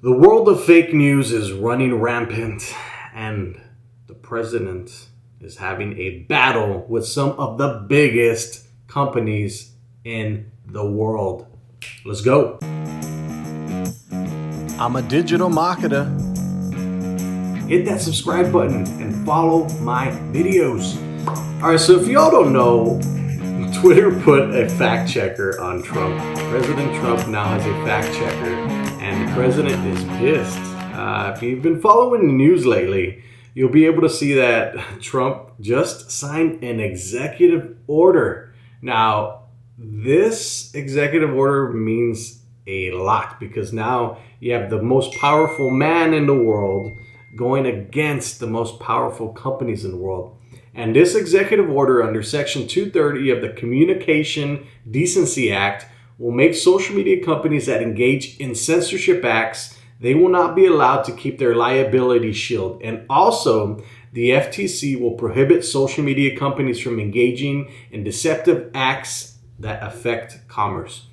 The world of fake news is running rampant, and the president is having a battle with some of the biggest companies in the world. Let's go. I'm a digital marketer. Hit that subscribe button and follow my videos. All right, so if y'all don't know, Twitter put a fact checker on Trump. President Trump now has a fact checker, and the president is pissed. If you've been following the news lately, you'll be able to see that Trump just signed an executive order. Now, this executive order means a lot because now you have the most powerful man in the world going against the most powerful companies in the world. And this executive order under Section 230 of the Communication Decency Act will make social media companies that engage in censorship acts, they will not be allowed to keep their liability shield. And also, the FTC will prohibit social media companies from engaging in deceptive acts that affect commerce.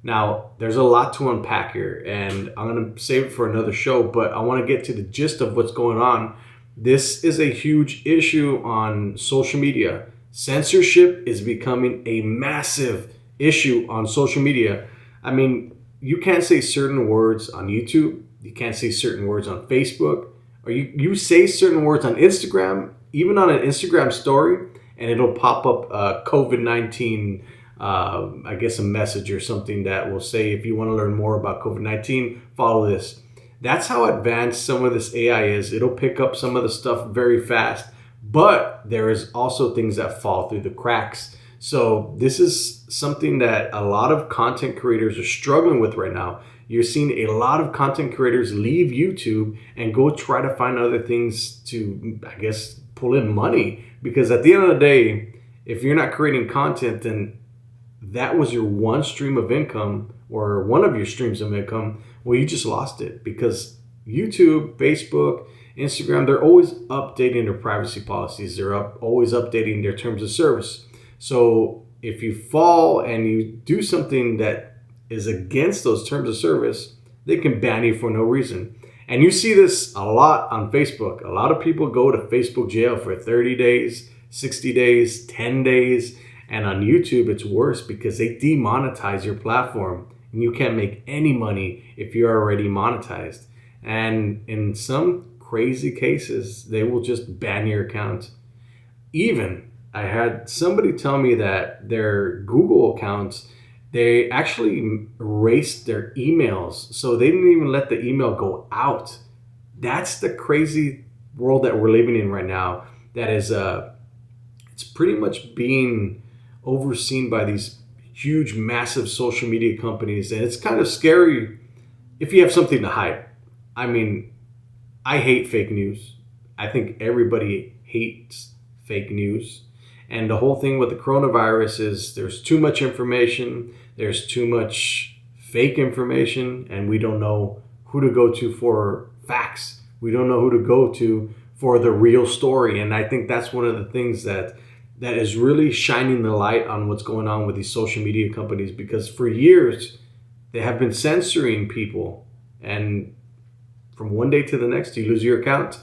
Now, there's a lot to unpack here, and I'm going to save it for another show, but I want to get to the gist of what's going on. This is a huge issue on social media. Censorship is becoming a massive issue on social media. I mean, you can't say certain words on YouTube. You can't say certain words on Facebook. Or you say certain words on Instagram, even on an Instagram story, and it'll pop up COVID-19, I guess a message or something that will say, if you want to learn more about COVID-19, follow this. That's how advanced some of this AI is. It'll pick up some of the stuff very fast, but there is also things that fall through the cracks. So this is something that a lot of content creators are struggling with right now. You're seeing a lot of content creators leave YouTube and go try to find other things to, I guess, pull in money. Because at the end of the day, if you're not creating content, then that was your one stream of income or one of your streams of income. Well, you just lost it because YouTube, Facebook, Instagram, they're always updating their privacy policies. They're always updating their terms of service. So if you fall and you do something that is against those terms of service, they can ban you for no reason. And you see this a lot on Facebook. A lot of people go to Facebook jail for 30 days, 60 days, 10 days. And on YouTube, it's worse because they demonetize your platform. And you can't make any money if you're already monetized. And in some crazy cases, they will just ban your account. Even I had somebody tell me that their Google accounts, they actually erased their emails. So they didn't even let the email go out. That's the crazy world that we're living in right now. That is, it's pretty much being overseen by these huge, massive social media companies. And it's kind of scary if you have something to hide. I mean, I hate fake news. I think everybody hates fake news. And the whole thing with the coronavirus is there's too much information. There's too much fake information. And we don't know who to go to for facts. We don't know who to go to for the real story. And I think that's one of the things that is really shining the light on what's going on with these social media companies, because for years they have been censoring people, and from one day to the next you lose your account.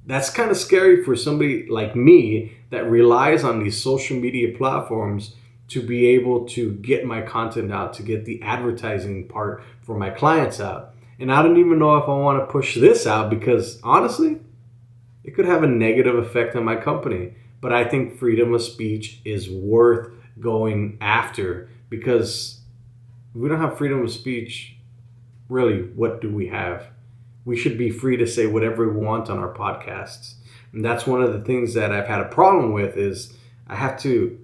That's kind of scary for somebody like me that relies on these social media platforms to be able to get my content out, to get the advertising part for my clients out. And I don't even know if I want to push this out because honestly, it could have a negative effect on my company. But I think freedom of speech is worth going after, because if we don't have freedom of speech, really, what do we have? We should be free to say whatever we want on our podcasts. And that's one of the things that I've had a problem with is I have to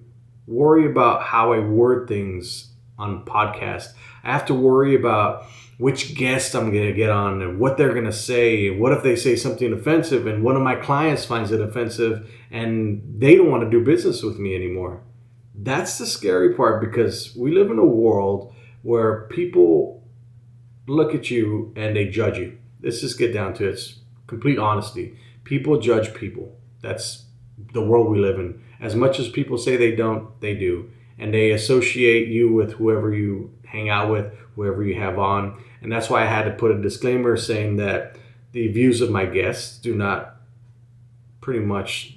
worry about how I word things on podcasts. I have to worry about which guest I'm going to get on and what they're going to say. What if they say something offensive and one of my clients finds it offensive and they don't want to do business with me anymore? That's the scary part, because we live in a world where people look at you and they judge you. Let's just get down to it. It's complete honesty. People judge people. That's the world we live in. As much as people say they don't, they do. And they associate you with whoever you hang out with, whoever you have on. And that's why I had to put a disclaimer saying that the views of my guests do not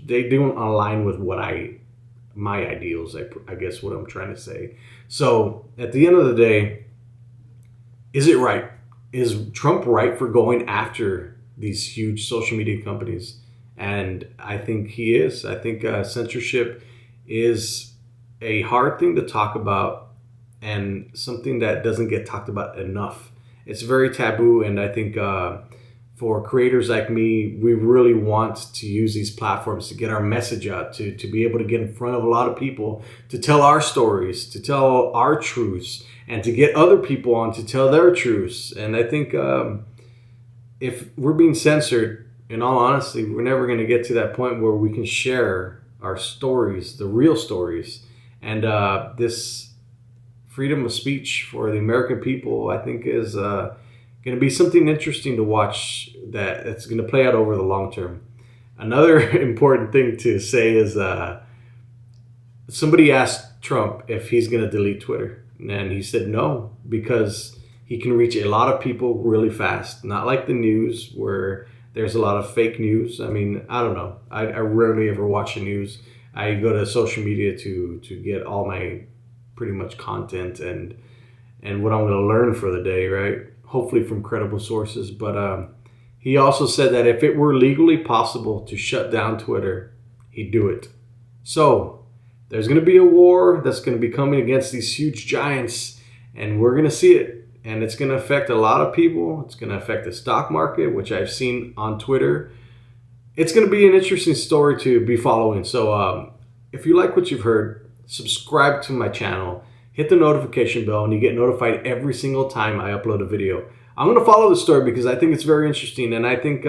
they don't align with my ideals, I guess what I'm trying to say. So at the end of the day, is it right? Is Trump right for going after these huge social media companies? And I think he is. I think censorship is a hard thing to talk about and something that doesn't get talked about enough. It's very taboo, and I think for creators like me, we really want to use these platforms to get our message out, to be able to get in front of a lot of people, to tell our stories, to tell our truths, and to get other people on to tell their truths. And I think if we're being censored, in all honesty, we're never going to get to that point where we can share our stories, the real stories. And this freedom of speech for the American people, I think, is going to be something interesting to watch that's going to play out over the long term. Another important thing to say is somebody asked Trump if he's going to delete Twitter. And he said no, because he can reach a lot of people really fast. Not like the news where there's a lot of fake news. I mean, I don't know. I rarely ever watch the news. I go to social media to get all my pretty much content and what I'm going to learn for the day, right? Hopefully from credible sources. But he also said that if it were legally possible to shut down Twitter, he'd do it. So there's going to be a war that's going to be coming against these huge giants, and we're going to see it. And it's going to affect a lot of people. It's going to affect the stock market, which I've seen on Twitter. It's going to be an interesting story to be following. So if you like what you've heard, subscribe to my channel, hit the notification bell, and you get notified every single time I upload a video. I'm going to follow the story because I think it's very interesting, and I think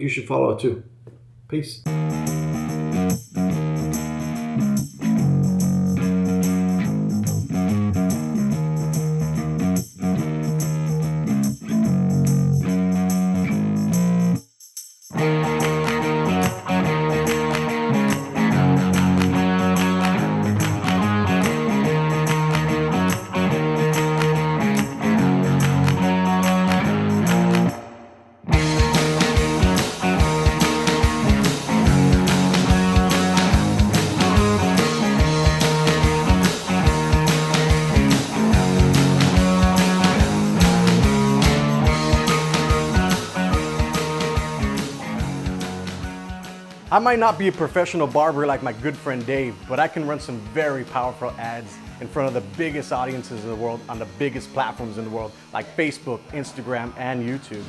you should follow it too. Peace. I might not be a professional barber like my good friend Dave, but I can run some very powerful ads in front of the biggest audiences in the world on the biggest platforms in the world like Facebook, Instagram, and YouTube.